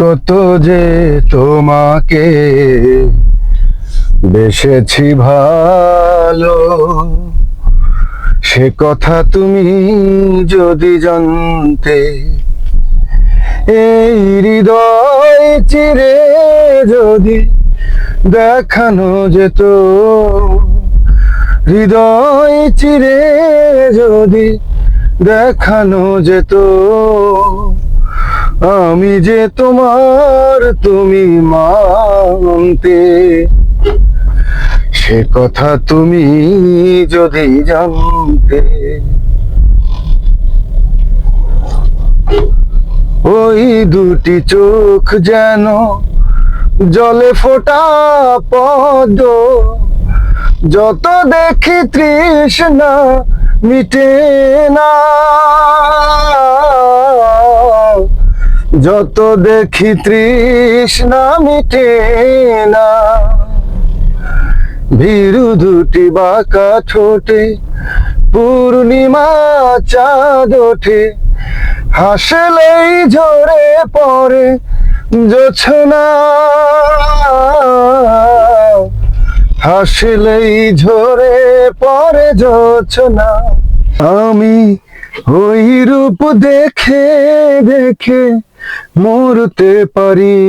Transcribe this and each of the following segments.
কত যে তোমাকে বেসেছি ভালো, সে কথা তুমি যদি জানতে। এই হৃদয় চিরে যদি দেখানো যেত, হৃদয় চিরে যদি দেখানো যেত, আমি যে তোমার তুমি মানতে। সে কথা তুমি যদি জানতে। ওই দুটি চোখ যেন জলে ফোটা পদ্ম, যত দেখি তৃষ্ণা মিটে না, যত দেখি তৃষ্ণা মিটে না। ভীরু দুটি বাঁকা ঠোঁটে পূর্ণিমা চাঁদ ওঠে, হাসলেই ঝরে পড়ে জোছনা, হাসলেই ঝরে পড়ে জোছনা। আমি ওই রূপ দেখে দেখে মরতে পারি,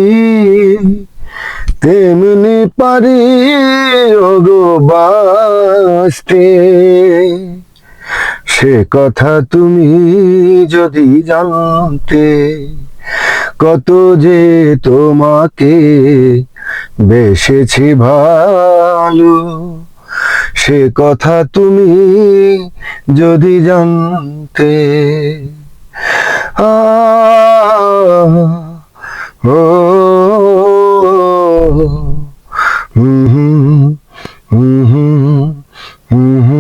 তেমনি পারি ওগো বাঁচতে। সে কথা তুমি যদি জানতে, কত যে তোমাকে বেসেছি ভালো, সে কথা তুমি যদি জানতে। ও হুম হুম হুম হুম হুম।